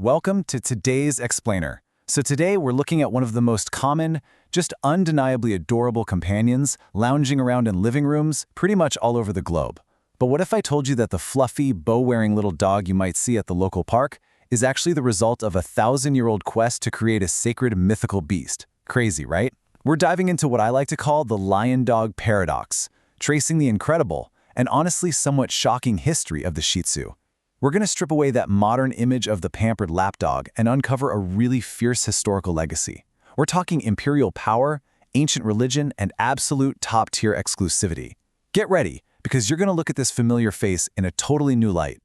Welcome to today's Explainer. So today we're looking at one of the most common, just undeniably adorable companions lounging around in living rooms pretty much all over the globe. But what if I told you that the fluffy, bow-wearing little dog you might see at the local park is actually the result of a 1,000-year-old quest to create a sacred mythical beast? Crazy, right? We're diving into what I like to call the lion-dog paradox, tracing the incredible and honestly somewhat shocking history of the Shih Tzu. We're going to strip away that modern image of the pampered lapdog and uncover a really fierce historical legacy. We're talking imperial power, ancient religion, and absolute top-tier exclusivity. Get ready, because you're going to look at this familiar face in a totally new light.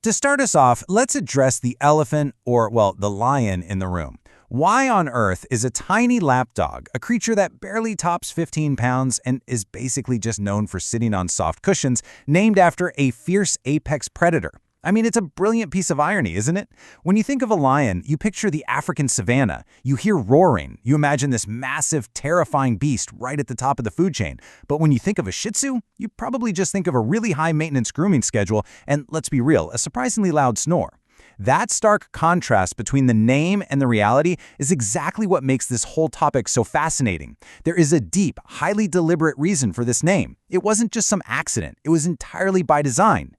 To start us off, let's address the elephant, or, well, the lion in the room. Why on earth is a tiny lapdog, a creature that barely tops 15 pounds and is basically just known for sitting on soft cushions, named after a fierce apex predator? I mean, it's a brilliant piece of irony, isn't it? When you think of a lion, you picture the African savanna. You hear roaring. You imagine this massive, terrifying beast right at the top of the food chain. But when you think of a Shih Tzu, you probably just think of a really high-maintenance grooming schedule and, let's be real, a surprisingly loud snore. That stark contrast between the name and the reality is exactly what makes this whole topic so fascinating. There is a deep, highly deliberate reason for this name. It wasn't just some accident. It was entirely by design.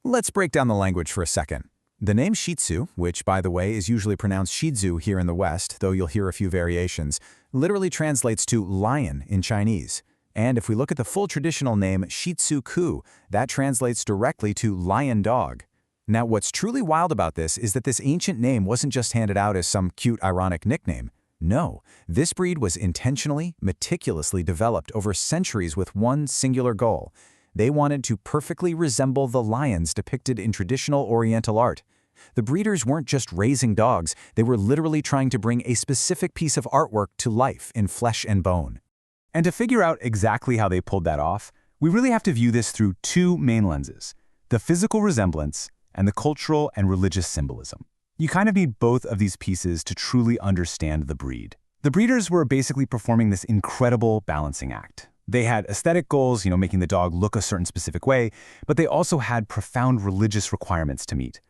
Let's break down the language for a second. The name Shih Tzu, which, by the way, is usually pronounced Shih Tzu here in the West, though you'll hear a few variations, literally translates to lion in Chinese. And if we look at the full traditional name Shih Tzu Ku, that translates directly to lion dog. Now, what's truly wild about this is that this ancient name wasn't just handed out as some cute, ironic nickname. No, this breed was intentionally, meticulously developed over centuries with one singular goal. They wanted to perfectly resemble the lions depicted in traditional Oriental art. The breeders weren't just raising dogs, they were literally trying to bring a specific piece of artwork to life in flesh and bone. And to figure out exactly how they pulled that off, we really have to view this through two main lenses: the physical resemblance and the cultural and religious symbolism. You kind of need both of these pieces to truly understand the breed. The breeders were basically performing this incredible balancing act. They had aesthetic goals, making the dog look a certain specific way, but they also had profound religious requirements to meet.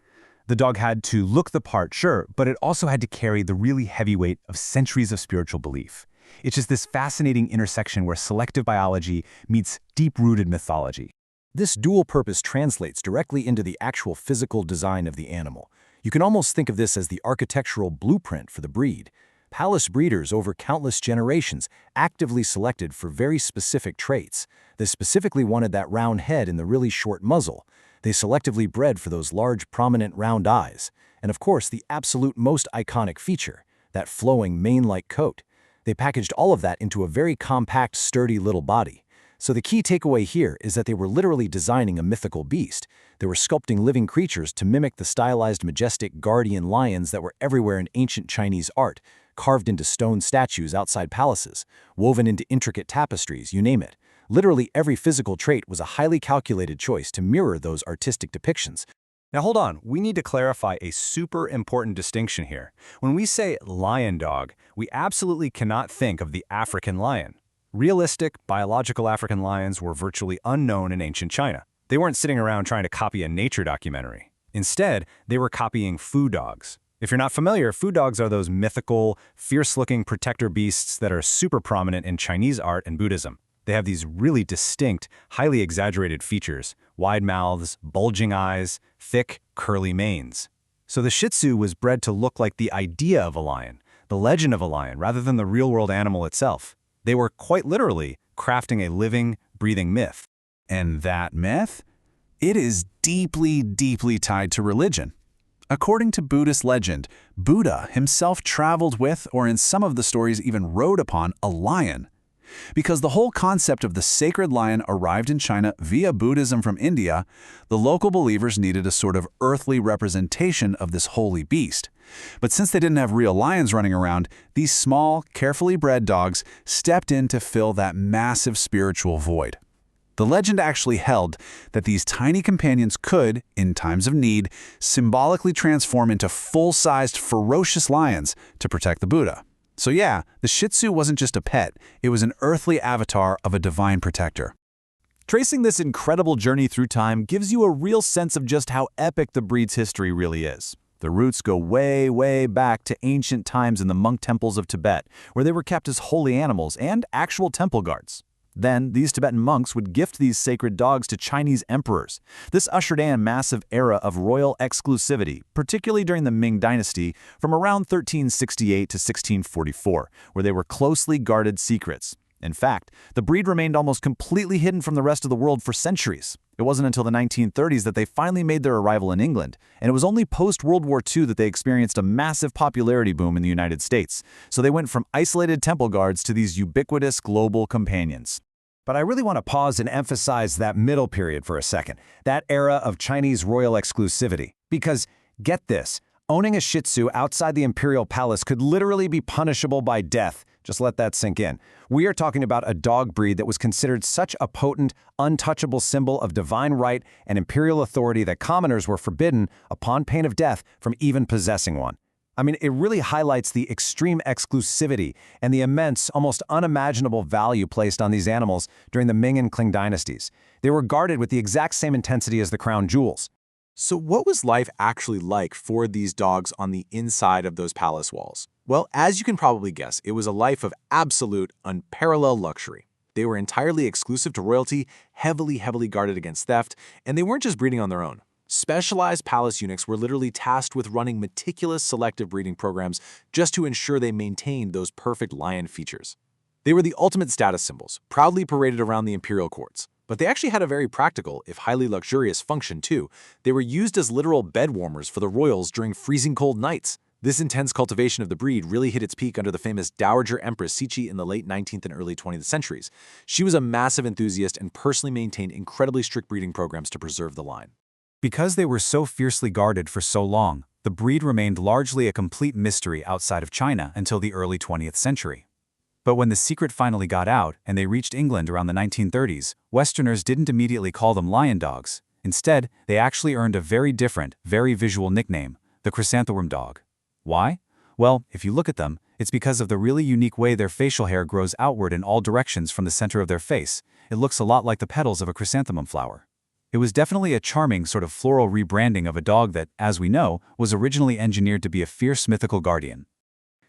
The dog had to look the part, sure, but it also had to carry the really heavy weight of centuries of spiritual belief. It's just this fascinating intersection where selective biology meets deep-rooted mythology. This dual purpose translates directly into the actual physical design of the animal. You can almost think of this as the architectural blueprint for the breed. Palace breeders over countless generations actively selected for very specific traits. They specifically wanted that round head and the really short muzzle. They selectively bred for those large, prominent round eyes. And of course, the absolute most iconic feature, that flowing mane-like coat. They packaged all of that into a very compact, sturdy little body. So the key takeaway here is that they were literally designing a mythical beast. They were sculpting living creatures to mimic the stylized, majestic guardian lions that were everywhere in ancient Chinese art, carved into stone statues outside palaces, woven into intricate tapestries, you name it. Literally every physical trait was a highly calculated choice to mirror those artistic depictions. Now hold on, we need to clarify a super important distinction here. When we say lion dog, we absolutely cannot think of the African lion. Realistic, biological African lions were virtually unknown in ancient China. They weren't sitting around trying to copy a nature documentary. Instead, they were copying food dogs. If you're not familiar, food dogs are those mythical, fierce-looking protector beasts that are super prominent in Chinese art and Buddhism. They have these really distinct, highly exaggerated features: wide mouths, bulging eyes, thick, curly manes. So the Shih Tzu was bred to look like the idea of a lion, the legend of a lion, rather than the real-world animal itself. They were quite literally crafting a living, breathing myth. And that myth? It is deeply, deeply tied to religion. According to Buddhist legend, Buddha himself traveled with, or in some of the stories even rode upon, a lion. Because the whole concept of the sacred lion arrived in China via Buddhism from India, the local believers needed a sort of earthly representation of this holy beast. But since they didn't have real lions running around, these small, carefully bred dogs stepped in to fill that massive spiritual void. The legend actually held that these tiny companions could, in times of need, symbolically transform into full-sized, ferocious lions to protect the Buddha. So yeah, the Shih Tzu wasn't just a pet, it was an earthly avatar of a divine protector. Tracing this incredible journey through time gives you a real sense of just how epic the breed's history really is. The roots go way, way back to ancient times in the monk temples of Tibet, where they were kept as holy animals and actual temple guards. Then, these Tibetan monks would gift these sacred dogs to Chinese emperors. This ushered in a massive era of royal exclusivity, particularly during the Ming Dynasty from around 1368 to 1644, where they were closely guarded secrets. In fact, the breed remained almost completely hidden from the rest of the world for centuries. It wasn't until the 1930s that they finally made their arrival in England, and it was only post-World War II that they experienced a massive popularity boom in the United States. So they went from isolated temple guards to these ubiquitous global companions. But I really want to pause and emphasize that middle period for a second, that era of Chinese royal exclusivity. Because, get this, owning a Shih Tzu outside the imperial palace could literally be punishable by death. Just let that sink in. We are talking about a dog breed that was considered such a potent, untouchable symbol of divine right and imperial authority that commoners were forbidden, upon pain of death, from even possessing one. I mean, it really highlights the extreme exclusivity and the immense, almost unimaginable value placed on these animals during the Ming and Qing dynasties. They were guarded with the exact same intensity as the crown jewels. So what was life actually like for these dogs on the inside of those palace walls? Well, as you can probably guess, it was a life of absolute, unparalleled luxury. They were entirely exclusive to royalty, heavily guarded against theft, and they weren't just breeding on their own. Specialized palace eunuchs were literally tasked with running meticulous selective breeding programs just to ensure they maintained those perfect lion features. They were the ultimate status symbols, proudly paraded around the imperial courts. But they actually had a very practical, if highly luxurious, function too. They were used as literal bed warmers for the royals during freezing cold nights. This intense cultivation of the breed really hit its peak under the famous Dowager Empress Cixi in the late 19th and early 20th centuries. She was a massive enthusiast and personally maintained incredibly strict breeding programs to preserve the line. Because they were so fiercely guarded for so long, the breed remained largely a complete mystery outside of China until the early 20th century. But when the secret finally got out and they reached England around the 1930s, Westerners didn't immediately call them lion dogs. Instead, they actually earned a very different, very visual nickname, the chrysanthemum dog. Why? Well, if you look at them, it's because of the really unique way their facial hair grows outward in all directions from the center of their face. It looks a lot like the petals of a chrysanthemum flower. It was definitely a charming sort of floral rebranding of a dog that, as we know, was originally engineered to be a fierce mythical guardian.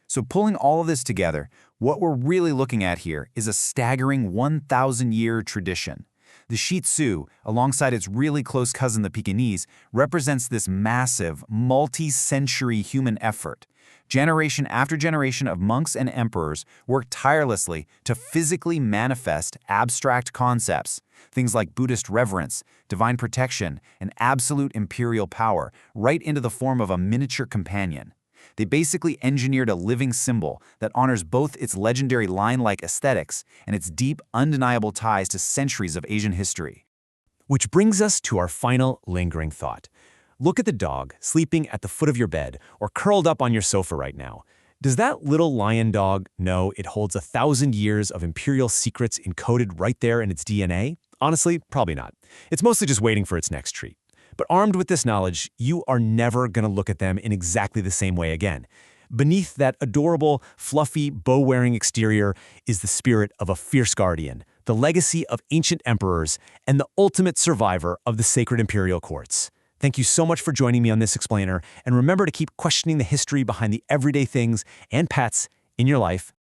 So pulling all of this together, what we're really looking at here is a staggering 1,000-year tradition. The Shih Tzu, alongside its really close cousin the Pekingese, represents this massive, multi-century human effort. Generation after generation of monks and emperors worked tirelessly to physically manifest abstract concepts, things like Buddhist reverence, divine protection, and absolute imperial power, right into the form of a miniature companion. They basically engineered a living symbol that honors both its legendary lion-like aesthetics and its deep, undeniable ties to centuries of Asian history. Which brings us to our final lingering thought. Look at the dog sleeping at the foot of your bed or curled up on your sofa right now. Does that little lion dog know it holds 1,000 years of imperial secrets encoded right there in its DNA? Honestly, probably not. It's mostly just waiting for its next treat. But armed with this knowledge, you are never going to look at them in exactly the same way again. Beneath that adorable, fluffy, bow-wearing exterior is the spirit of a fierce guardian, the legacy of ancient emperors, and the ultimate survivor of the sacred imperial courts. Thank you so much for joining me on this explainer, and remember to keep questioning the history behind the everyday things and pets in your life